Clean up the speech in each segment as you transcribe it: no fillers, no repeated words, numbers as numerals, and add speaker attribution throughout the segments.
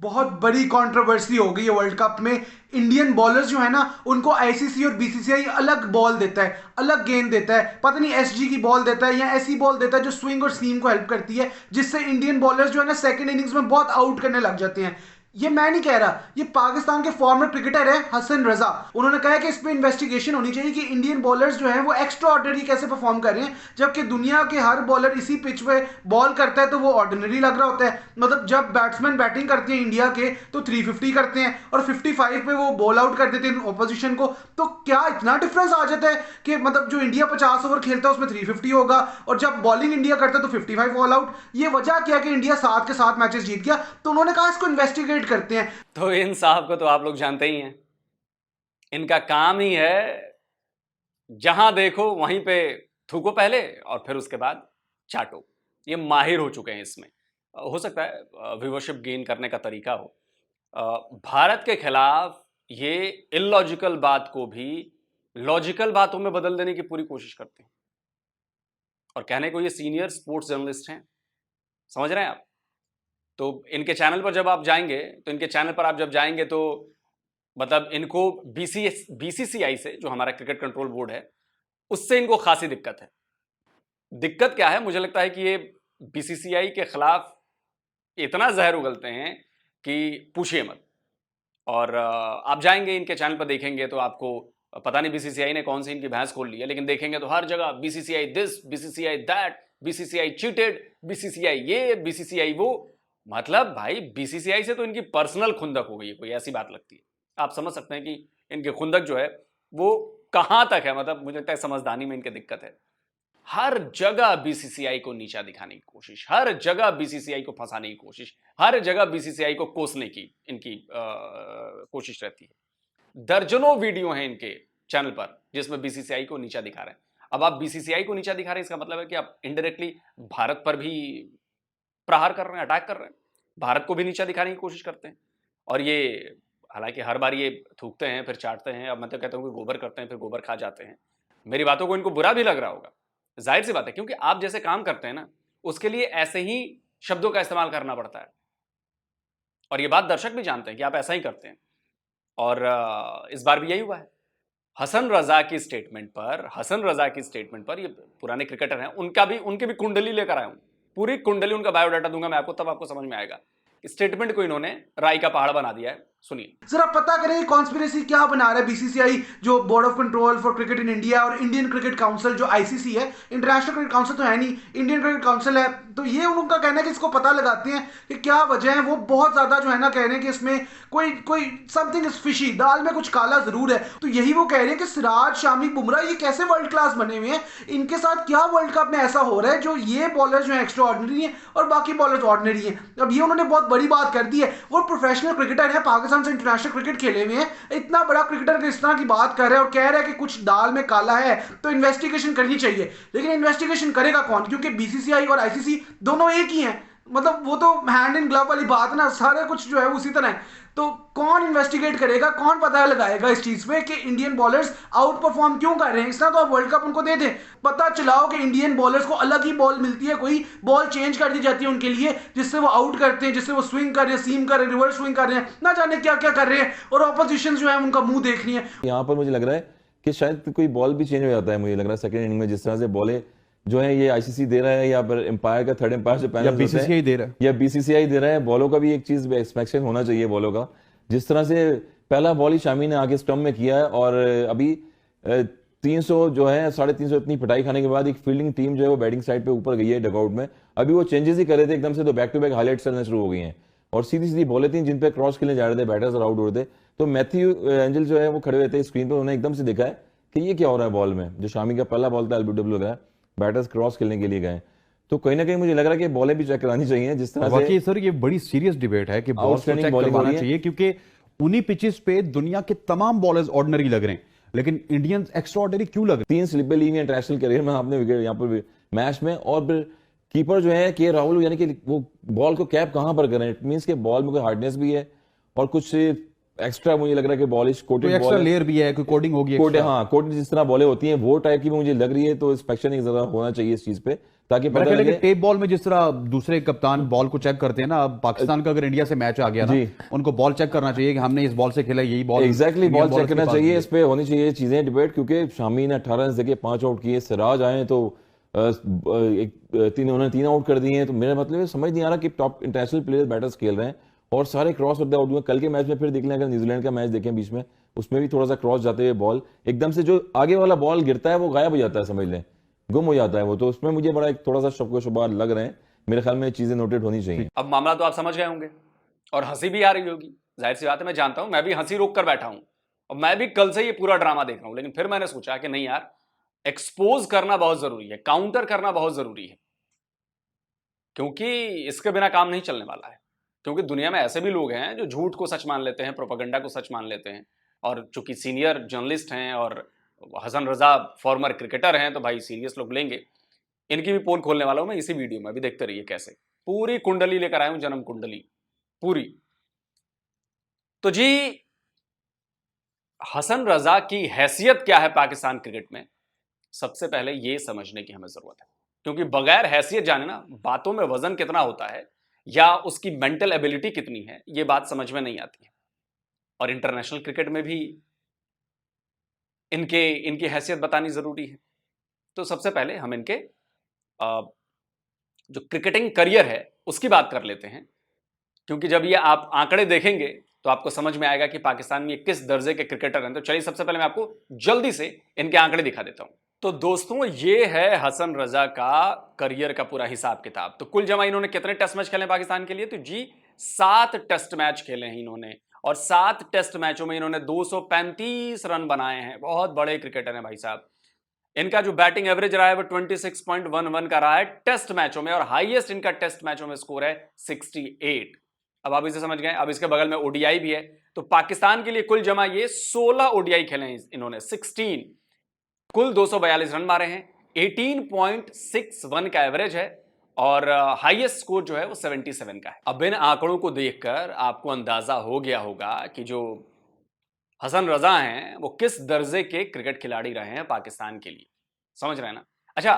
Speaker 1: बहुत बड़ी कंट्रोवर्सी हो गई है वर्ल्ड कप में। इंडियन बॉलर्स जो है ना, उनको आईसीसी और बीसीसीआई अलग बॉल देता है, अलग गेंद देता है, पता नहीं एसजी की बॉल देता है या ऐसी बॉल देता है जो स्विंग और सीम को हेल्प करती है, जिससे इंडियन बॉलर्स जो है ना सेकंड इनिंग्स में बहुत आउट करने लग जाते हैं। ये मैं नहीं कह रहा, ये पाकिस्तान के फॉर्मर क्रिकेटर है हसन रजा, उन्होंने कहा है कि इस पे इन्वेस्टिगेशन होनी चाहिए कि इंडियन बॉलर्स जो हैं वो एक्स्ट्रा ऑर्डिनरी कैसे परफॉर्म कर रहे हैं, जबकि दुनिया के हर बॉलर इसी पिच पे बॉल करता है तो वो ऑर्डिनरी लग रहा होता है। मतलब जब बैट्समैन बैटिंग करते हैं इंडिया के तो 350 करते हैं और 55 पे वो बॉल आउट कर देते हैं ऑपोजिशन को। तो क्या इतना डिफरेंस आ जाता है कि मतलब जो इंडिया 50 ओवर खेलता है उसमें 350 होगा और जब बॉलिंग इंडिया करता है तो 55 ऑल आउट। ये वजह क्या कि इंडिया 7 के 7 मैचेस जीत गया, तो उन्होंने कहा इसको इन्वेस्टिगेट करते हैं।
Speaker 2: तो इन साहब को तो आप लोग जानते ही हैं, इनका काम ही है जहां देखो वहीं पे थूको पहले और फिर उसके बाद चाटो। ये माहिर हो चुके हैं इसमें। हो सकता है व्यूवरशिप गेन करने का तरीका हो। भारत के खिलाफ ये इलॉजिकल बात को भी लॉजिकल बातों में बदल देने की पूरी कोशिश करते हैं और कहने को ये सीनियर स्पोर्ट्स जर्नलिस्ट हैं। समझ रहे हैं आप? तो इनके चैनल पर जब आप जाएंगे तो मतलब इनको बीसीसीआई से, जो हमारा क्रिकेट कंट्रोल बोर्ड है, उससे इनको खासी दिक्कत है। दिक्कत क्या है? मुझे लगता है कि ये बीसीसीआई के खिलाफ इतना जहर उगलते हैं कि पूछिए मत। और आप जाएंगे इनके चैनल पर देखेंगे तो आपको पता नहीं बीसीसीआई ने कौन सी इनकी भैंस खोल ली है, लेकिन देखेंगे तो हर जगह BCCI this, BCCI that, BCCI cheated, BCCI ये, बीसीसीआई वो। मतलब भाई बीसीसीआई से तो इनकी पर्सनल खुंदक हो गई है, कोई ऐसी बात लगती है। आप समझ सकते हैं कि इनकी खुंदक जो है वो कहां तक है। मतलब मुझे लगता है समझदारी में इनकी दिक्कत है। हर जगह बीसीसीआई को नीचा दिखाने की कोशिश, हर जगह बीसीसीआई को फंसाने की कोशिश, हर जगह बीसीसीआई को कोसने की इनकी कोशिश रहती है। दर्जनों वीडियो हैं इनके चैनल पर जिसमें बीसीसीआई को नीचा दिखा रहे हैं। अब आप बीसीसीआई को नीचा दिखा रहे हैं, इसका मतलब है कि आप इनडायरेक्टली भारत पर भी प्रहार कर रहे हैं, अटैक कर रहे हैं, भारत को भी नीचा दिखाने की कोशिश करते हैं। और ये हालांकि हर बार ये थूकते हैं फिर चाटते हैं। अब मैं तो कहता हूं कि गोबर करते हैं फिर गोबर खा जाते हैं। मेरी बातों को इनको बुरा भी लग रहा होगा, जाहिर सी बात है, क्योंकि आप जैसे काम करते हैं ना, उसके लिए ऐसे ही शब्दों का इस्तेमाल करना पड़ता है। और ये बात दर्शक भी जानते हैं कि आप ऐसा ही करते हैं। और इस बार भी यही हुआ है। हसन रजा की स्टेटमेंट पर ये पुराने क्रिकेटर हैं, उनकी भी कुंडली लेकर आया हूं। पूरी कुंडली, उनका बायोडाटा दूंगा मैं आपको, तब आपको समझ में आएगा। स्टेटमेंट को इन्होंने राई का पहाड़ बना दिया है। सुनिए
Speaker 1: जरा पता करें कॉन्स्पिरेसी क्या बना रहा है बीसीसीआई, जो board of control for cricket in India, और इंडियन क्रिकेट काउंसिल जो आईसीसी है, इंटरनेशनल क्रिकेट काउंसिल तो है नहीं, इंडियन क्रिकेट काउंसिल है। तो ये उनका कहना है कि इसको पता लगाते हैं कि क्या वजह है। वो बहुत ज्यादा जो है ना कह रहे हैं कि इसमें कोई कोई समथिंग इज फिशी, दाल में कुछ काला जरूर है। तो यही वो कह रहे हैं कि सिराज, शामी, बुमराह ये कैसे वर्ल्ड क्लास बने हुए हैं, इनके साथ क्या वर्ल्ड कप में ऐसा हो रहा है जो ये बॉलर जो है एक्स्ट्रा ऑर्डिनरी है और बाकी बॉलर्स ऑर्डिनरी हैं। अब ये उन्होंने बहुत बड़ी बात कर दी है। वो प्रोफेशनल क्रिकेटर है, पाकिस्तान से इंटरनेशनल क्रिकेट खेले हुए हैं, इतना बड़ा क्रिकेटर इस तरह की बात कर रहे हैं और कह रहे हैं कि कुछ दाल में काला है तो इन्वेस्टिगेशन करनी चाहिए। लेकिन इन्वेस्टिगेशन करेगा कौन? क्योंकि बीसीसीआई और आईसीसी दोनों एक ही हैं। मतलब वो तो हैंड इन ग्लव वाली बात ना, सारे कुछ जो है उसी तरह है। तो कौन इन्वेस्टिगेट करेगा, कौन पता लगाएगा इस चीज पे कि इंडियन बॉलर्स आउट परफॉर्म क्यों कर रहे हैं? इस तरह तो आप वर्ल्ड कप उनको दे दें, पता चलाओ कि इंडियन बॉलर्स को अलग ही बॉल मिलती है, कोई बॉल चेंज कर दी जाती है उनके लिए जिससे वो आउट करते हैं, जिससे वो स्विंग कर रहे हैं, सीम कर रहे हैं, रिवर्स स्विंग कर रहे हैं, ना जाने क्या क्या कर रहे हैं, और ऑपोजिशन जो है उनका मुंह देख रही है।
Speaker 3: यहाँ पर मुझे लग रहा है कि शायद कोई बॉल भी चेंज हो जाता है। मुझे लग रहा है सेकंड इनिंग में जिस तरह से बॉलें जो है ये आईसीसी दे रहा है, या फिर एम्पायर का थर्ड एम्पायर से पैनल
Speaker 4: बीसीसीआई दे रहा है,
Speaker 3: या बीसीसीआई दे रहा है, बॉलों का भी एक चीज एक्सपेक्टेशन होना चाहिए बॉलों का। जिस तरह से पहला बॉल ही शामी ने आके स्टंप में किया है, और अभी 300 जो है 350 इतनी पिटाई खाने के बाद एक फील्डिंग टीम जो है वो बैटिंग साइड पे ऊपर गई है डगआउट में। अभी वो चेंजेस ही कर रहे थे एकदम से, तो बैक टू बैक हाईलाइट्स चलना शुरू हो गई हैं और सीधी सीधी बॉलें थी जिन पे क्रॉस खेलने जा रहे थे बैटर्स और आउट हो रहे थे। तो मैथ्यू एंजल जो है वो खड़े हुए थे स्क्रीन पर, उन्होंने एकदम से देखा है कि ये क्या हो रहा है बॉल में। जो शामी का पहला बॉल था एलबीडब्ल्यू गया, बैटर्स क्रॉस खेलने के लिए गए, तो कहीं ना कहीं मुझे लग रहा है कि बॉलें भी चेक करानी चाहिए। जिस तरह से
Speaker 4: सर ये बड़ी सीरियस डिबेट है कि बॉल चेक करवाना चाहिए, क्योंकि उन्हीं पिचेस पे दुनिया के तमाम बॉलर्स ऑर्डिनरी लग रहे हैं, लेकिन इंडियंस एक्स्ट्रा ऑर्डिनरी क्यों लग रहे हैं?
Speaker 3: 3 स्लिपें ली इंटरनेशनल करियर में आपने विकेट यहाँ पर मैच में। और फिर कीपर जो है के राहुल, यानी कि वो बॉल को कैप कहां पर कर रहे हैं। इट मींस के बॉल में कोई हार्डनेस भी है और कुछ एक्स्ट्रा मुझे लग रहा है कि बॉलिश कोटेड बॉल,
Speaker 4: एक्स्ट्रा लेयर भी है, कोई कोडिंग होगी,
Speaker 3: कोटेड, हाँ कोटेड जिस तरह बॉलें होती हैं वो टाइप की मुझे लग रही है। तो इंस्पेक्शन एक जरा होना चाहिए इस चीज पे। ताकि पता लगे।
Speaker 4: टेप बॉल में जिस तरह दूसरे कप्तान बॉल को चेक करते हैं ना, अब पाकिस्तान का अगर इंडिया से मैच आ गया ना, उनको बॉल चेक करना चाहिए कि हमने इस बॉल से खेला, यही बॉल
Speaker 3: एग्जैक्टली बॉल चेक करना चाहिए। इस पे होनी चाहिए चीजें डिबेट, क्योंकि शामी ने 18 रन देके 5 आउट किए, सिराज आए तो उन्होंने 3 आउट कर दिए हैं। तो मेरा मतलब है समझ नहीं आ रहा कि टॉप इंटरनेशनल प्लेयर्स बैटर्स खेल रहे हैं और सारे क्रॉस होते आउट हुए। कल के मैच में फिर देख लें, अगर न्यूजीलैंड का मैच देखें बीच में, उसमें भी थोड़ा सा क्रॉस जाते हुए बॉल एकदम से जो आगे वाला बॉल गिरता है वो गायब हो जाता है, समझ लें गुम हो जाता है वो। तो उसमें मुझे बड़ा एक थोड़ा सा शक व शुबा लग रहे हैं। मेरे ख्याल में चीजें नोटेड होनी चाहिए।
Speaker 2: अब मामला तो आप समझ गए होंगे और हंसी भी आ रही होगी, जाहिर सी बात है, मैं जानता हूं, मैं भी हंसी रोक कर बैठा हूं और मैं भी कल से ये पूरा ड्रामा देख रहा हूं। लेकिन फिर मैंने सोचा कि नहीं यार, एक्सपोज करना बहुत जरूरी है, काउंटर करना बहुत जरूरी है, क्योंकि इसके बिना काम नहीं चलने वाला है। क्योंकि दुनिया में ऐसे भी लोग हैं जो झूठ को सच मान लेते हैं, प्रोपेगेंडा को सच मान लेते हैं। और चूंकि सीनियर जर्नलिस्ट हैं और हसन रजा फॉर्मर क्रिकेटर हैं, तो भाई सीरियस लोग लेंगे। इनकी भी पोल खोलने वाला हूं मैं इसी वीडियो में, अभी देखते रहिए कैसे पूरी कुंडली लेकर आया हूं, जन्म कुंडली पूरी। तो जी, हसन रजा की हैसियत क्या है पाकिस्तान क्रिकेट में, सबसे पहले यह समझने की हमें जरूरत है। क्योंकि बगैर हैसियत जाने ना, बातों में वजन कितना होता है या उसकी मेंटल एबिलिटी कितनी है, यह बात समझ में नहीं आती है। और इंटरनेशनल क्रिकेट में भी इनकी हैसियत बतानी जरूरी है। तो सबसे पहले हम इनके जो क्रिकेटिंग करियर है उसकी बात कर लेते हैं। क्योंकि जब ये आप आंकड़े देखेंगे तो आपको समझ में आएगा कि पाकिस्तान में किस दर्जे के क्रिकेटर हैं। तो चलिए सबसे पहले मैं आपको जल्दी से इनके आंकड़े दिखा देता हूं। तो दोस्तों, ये है हसन रजा का करियर का पूरा हिसाब किताब। तो कुल जमा इन्होंने कितने टेस्ट मैच खेले पाकिस्तान के लिए, तो जी 7 टेस्ट मैच खेले हैं इन्होंने और 7 टेस्ट मैचों में इन्होंने 235 रन बनाए हैं। बहुत बड़े क्रिकेटर हैं भाई साहब। इनका जो बैटिंग एवरेज रहा है वो 26.11 का रहा है टेस्ट मैचों में, और हाईएस्ट इनका टेस्ट मैचों में स्कोर है 68। अब आप इसे समझ गए। अब इसके बगल में ओडीआई भी है। तो पाकिस्तान के लिए कुल जमा ये 16 ओडीआई खेले हैं इन्होंने, 16, कुल 242 रन मारे हैं, 18.61 का एवरेज है और हाईएस्ट स्कोर जो है वो 77 का है। अब इन आंकड़ों को देखकर आपको अंदाजा हो गया होगा कि जो हसन रजा हैं वो किस दर्जे के क्रिकेट खिलाड़ी रहे हैं पाकिस्तान के लिए, समझ रहे हैं ना। अच्छा,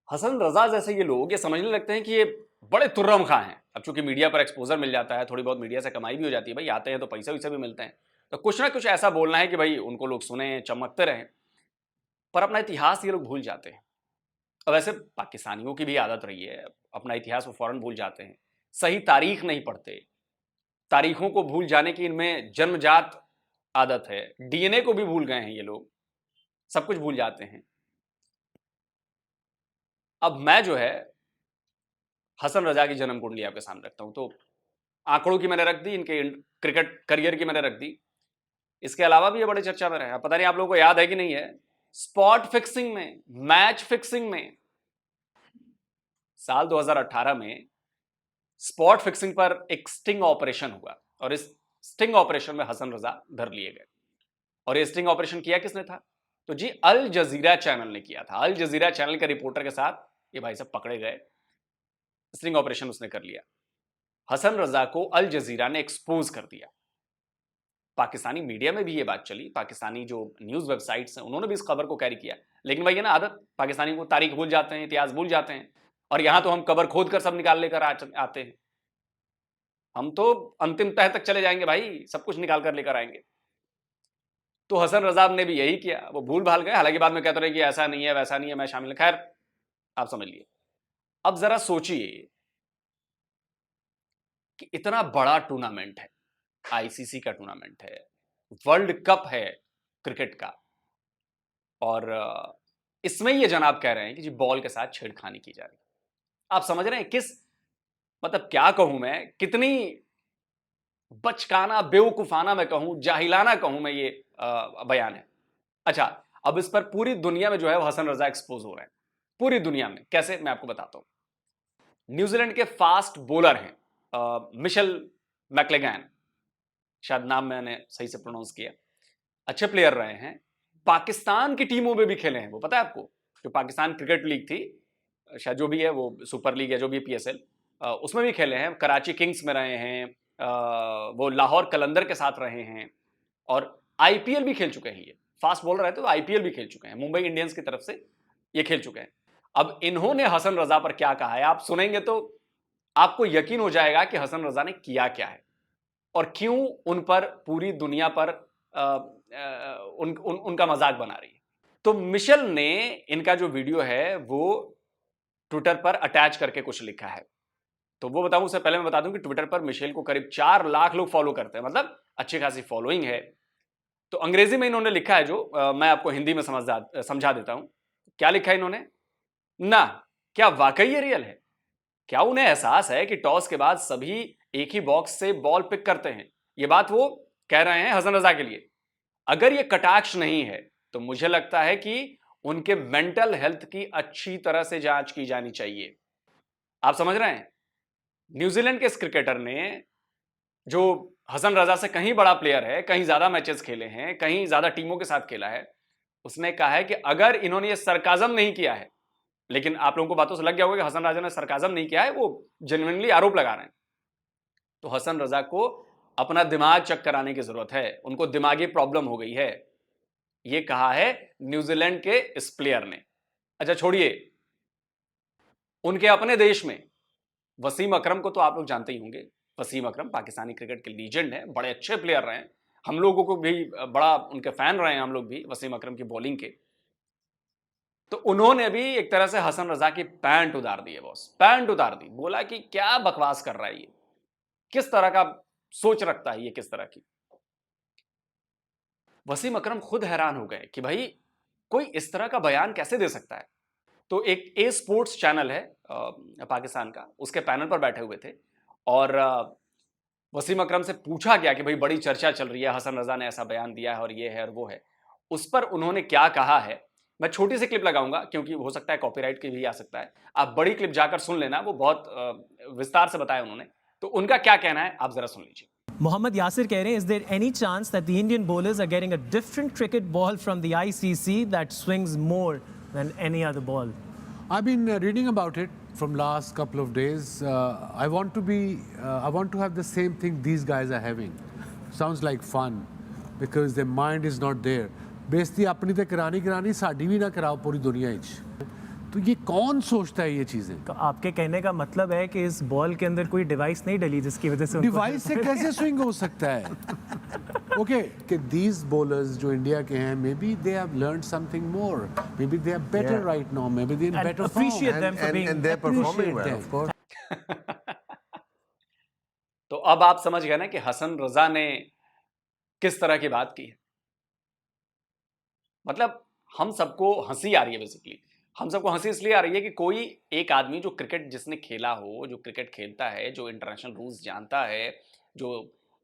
Speaker 2: हसन रजा जैसे ये लोग ये समझने लगते हैं कि ये बड़े तुर्रम खां हैं। अब चूंकि मीडिया पर एक्सपोजर मिल जाता है, थोड़ी बहुत मीडिया से कमाई भी हो जाती है, भाई आते हैं तो पैसे वैसे भी मिलते हैं, तो कुछ ना कुछ ऐसा बोलना है कि भाई उनको लोग सुने, चमकते रहें। पर अपना इतिहास ये लोग भूल जाते हैं। अब वैसे पाकिस्तानियों की भी आदत रही है, अपना इतिहास वो फौरन भूल जाते हैं, सही तारीख नहीं पढ़ते, तारीखों को भूल जाने की इनमें जन्मजात आदत है। डीएनए को भी भूल गए हैं ये लोग, सब कुछ भूल जाते हैं। अब मैं जो है हसन रजा की जन्म कुंडली आपके सामने रखता हूं। तो आंकड़ों की मैंने रख दी, इनके क्रिकेट करियर की मैंने रख दी। इसके अलावा भी ये बड़े चर्चा में रहे। पता नहीं आप लोगों को याद है कि नहीं है, स्पॉट फिक्सिंग में, मैच फिक्सिंग में साल 2018 में स्पॉट फिक्सिंग पर एक स्टिंग ऑपरेशन हुआ और इस स्टिंग ऑपरेशन में हसन रजा धर लिए गए। और ये स्टिंग ऑपरेशन किया किसने था, तो जी अल जजीरा चैनल ने किया था। अल जजीरा चैनल के रिपोर्टर के साथ ये भाई साहब पकड़े गए, स्टिंग ऑपरेशन उसने कर लिया। हसन रजा को अल जजीरा ने एक्सपोज कर दिया। पाकिस्तानी मीडिया में भी ये बात चली, पाकिस्तानी जो न्यूज वेबसाइट्स हैं उन्होंने भी इस खबर को कैरी किया। लेकिन भाई ये ना आदत, पाकिस्तानी को तारीख भूल जाते हैं, इतिहास भूल जाते हैं, और यहां तो हम कबर खोद कर सब निकाल लेकर आते हैं। हम तो अंतिम तह तक चले जाएंगे भाई, सब कुछ निकाल कर लेकर आएंगे। तो हसन रजा ने भी यही किया, वो भूल भाल गए। हालांकि बाद में कहते रहे कि ऐसा नहीं है, वैसा नहीं है, मैं शामिल, खैर आप समझ लिए। अब जरा सोचिए कि इतना बड़ा टूर्नामेंट है, आईसीसी का टूर्नामेंट है, वर्ल्ड कप है क्रिकेट का, और इसमें ये जनाब कह रहे हैं कि जी बॉल के साथ छेड़खानी की जा रही है। आप समझ रहे हैं किस, मतलब क्या कहूं मैं, कितनी बचकाना, बेवकूफाना मैं कहूं, जाहिलाना कहूं मैं, ये बयान है। अच्छा, अब इस पर पूरी दुनिया में जो है वो हसन रजा एक्सपोज हो रहे हैं, पूरी दुनिया में। कैसे, मैं आपको बताता हूं। न्यूजीलैंड के फास्ट बॉलर हैं मिशेल मैक्लेगैन, शायद नाम मैंने सही से प्रोनाउंस किया, अच्छे प्लेयर रहे हैं। पाकिस्तान की टीमों में भी खेले हैं वो, पता है आपको, जो पाकिस्तान क्रिकेट लीग थी, शायद जो भी है वो सुपर लीग है, जो भी पीएसएल, उसमें भी खेले हैं। कराची किंग्स में रहे हैं, वो लाहौर कलंदर के साथ रहे हैं, और आईपीएल भी खेल चुके हैं। ये फास्ट बॉलर है तो आईपीएल भी खेल चुके हैं, मुंबई इंडियंस की तरफ से ये खेल चुके हैं। अब इन्होंने हसन रजा पर क्या कहा है आप सुनेंगे तो आपको यकीन हो जाएगा कि हसन रजा ने किया क्या है और क्यों उन पर पूरी दुनिया पर उनका मजाक बना रही है। तो मिशेल ने इनका जो वीडियो है वो ट्विटर पर अटैच करके कुछ लिखा है, तो वो बताऊं उससे पहले मैं बता दूं कि ट्विटर पर मिशेल को करीब 4 लाख लोग फॉलो करते हैं, मतलब अच्छी खासी फॉलोइंग है। तो अंग्रेजी में इन्होंने लिखा है जो मैं आपको हिंदी में समझा देता हूं। क्या लिखा है इन्होंने ना, क्या वाकई ये रियल है? क्या उन्हें एहसास है कि टॉस के बाद सभी एक ही बॉक्स से बॉल पिक करते हैं? ये बात वो कह रहे हैं हसन रजा के लिए। अगर ये कटाक्ष नहीं है तो मुझे लगता है कि उनके मेंटल हेल्थ की अच्छी तरह से जांच की जानी चाहिए। आप समझ रहे हैं? न्यूजीलैंड के इस क्रिकेटर ने जो हसन रजा से कहीं बड़ा प्लेयर है, कहीं ज्यादा मैचेस खेले हैं, कहीं ज्यादा टीमों के साथ खेला है, उसने कहा है कि अगर इन्होंने ये सरकाजम नहीं किया है, लेकिन आप लोगों को बातों से लग गया होगा कि हसन रजा ने सरकाजम नहीं किया है, वो जेन्युइनली आरोप लगा रहे हैं। तो हसन रजा को अपना दिमाग चेक कराने की जरूरत है, उनको दिमागी प्रॉब्लम हो गई है, ये कहा है न्यूजीलैंड के इस प्लेयर ने। अच्छा छोड़िए, उनके अपने देश में वसीम अकरम को तो आप लोग जानते ही होंगे। वसीम अकरम पाकिस्तानी क्रिकेट के लीजेंड हैं, बड़े अच्छे प्लेयर रहे हैं, हम लोगों को भी बड़ा उनके फैन रहे हैं हम लोग भी वसीम अकरम की बॉलिंग के। तो उन्होंने भी एक तरह से हसन रजा की पैंट उतार दी है बॉस, पैंट उतार दी। बोला कि क्या बकवास कर रहा है ये, किस तरह का सोच रखता है ये, किस तरह की। वसीम अकरम खुद हैरान हो गए कि भाई कोई इस तरह का बयान कैसे दे सकता है। तो एक ए स्पोर्ट्स चैनल है पाकिस्तान का, उसके पैनल पर बैठे हुए थे और वसीम अकरम से पूछा गया कि भाई बड़ी चर्चा चल रही है, हसन रजा ने ऐसा बयान दिया है और ये है और वो है। उस पर उन्होंने क्या कहा है, मैं छोटी सी क्लिप लगाऊंगा क्योंकि हो सकता है कॉपीराइट की भी आ सकता है, आप बड़ी क्लिप जाकर सुन लेना, वो बहुत विस्तार से बताया उन्होंने। तो उनका क्या कहना है आप जरा सुन लीजिए।
Speaker 5: Mohammad Yasir कह रहे हैं, is there any chance that the Indian bowlers are getting a different cricket ball from the ICC that swings more than any other ball?
Speaker 6: I've been reading about it from last couple of days. I want to have the same thing these guys are having. Sounds like fun because their mind is not there. बेइज्जती अपनी तो करानी साड़ी भी ना कराओ पूरी दुनिया में। तो ये कौन सोचता है ये चीजें?
Speaker 5: तो आपके कहने का मतलब है कि इस बॉल के अंदर कोई डिवाइस नहीं डली जिसकी वजह से
Speaker 6: डिवाइस से कैसे स्विंग हो सकता है? ओके कि these bowlers जो इंडिया के हैं, maybe they have learned something more, maybe they are better right now, maybe they are in
Speaker 5: And
Speaker 6: better
Speaker 5: appreciate
Speaker 6: form.
Speaker 5: them for being
Speaker 7: and they're performing well, of course.
Speaker 2: तो अब आप समझ गए ना कि हसन रजा ने किस तरह की बात की है। मतलब हम सबको हंसी आ रही है, बेसिकली हम सबको हंसी इसलिए आ रही है कि कोई एक आदमी जो क्रिकेट जिसने खेला हो, जो क्रिकेट खेलता है, जो इंटरनेशनल रूल्स जानता है, जो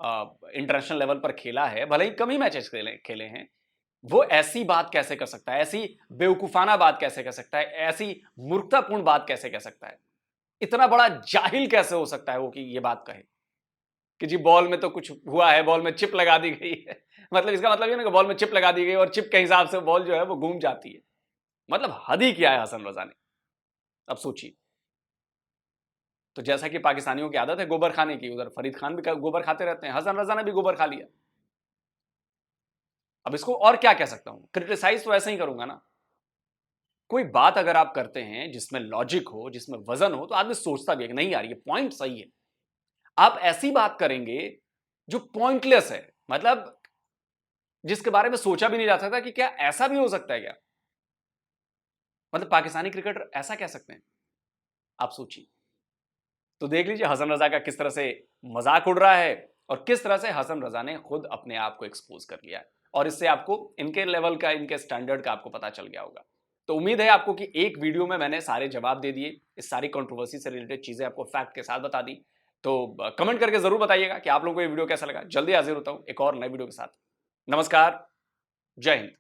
Speaker 2: इंटरनेशनल लेवल पर खेला है, भले ही कम ही मैचेस खेले हैं, वो ऐसी बात कैसे कर सकता है, ऐसी बेवकूफाना बात कैसे कर सकता है, ऐसी मूर्खतापूर्ण बात कैसे कह सकता है, इतना बड़ा जाहिल कैसे हो सकता है वो कि ये बात कहे कि जी बॉल में तो कुछ हुआ है, बॉल में चिप लगा दी गई है। मतलब इसका मतलब ये ना कि बॉल में चिप लगा दी गई और चिप के हिसाब से बॉल जो है वो घूम जाती है। मतलब हद ही किया है हसन रजा ने। अब सोचिए, तो जैसा कि पाकिस्तानियों की आदत है गोबर खाने की, उधर फरीद खान भी गोबर खाते रहते हैं, हसन रजा ने भी गोबर खा लिया। अब इसको और क्या कह सकता हूं, क्रिटिसाइज तो ऐसे ही करूंगा ना। कोई बात अगर आप करते हैं जिसमें लॉजिक हो, जिसमें वजन हो, तो आदमी सोचता भी है कि नहीं यार ये पॉइंट सही है। आप ऐसी बात करेंगे जो पॉइंटलेस है, मतलब जिसके बारे में सोचा भी नहीं जा सकता कि क्या ऐसा भी हो सकता है क्या। मतलब पाकिस्तानी क्रिकेटर ऐसा कह सकते हैं, आप सोचिए। तो देख लीजिए हसन रजा का किस तरह से मजाक उड़ रहा है और किस तरह से हसन रजा ने खुद अपने आप को एक्सपोज कर लिया है। और इससे आपको इनके लेवल का, इनके स्टैंडर्ड का आपको पता चल गया होगा। तो उम्मीद है आपको कि एक वीडियो में मैंने सारे जवाब दे दिए, इस सारी कंट्रोवर्सी से रिलेटेड चीजें आपको फैक्ट के साथ बता दी। तो कमेंट करके जरूर बताइएगा कि आप लोगों को ये वीडियो कैसा लगा। जल्दी हाजिर होता हूं एक और नए वीडियो के साथ। नमस्कार, जय हिंद।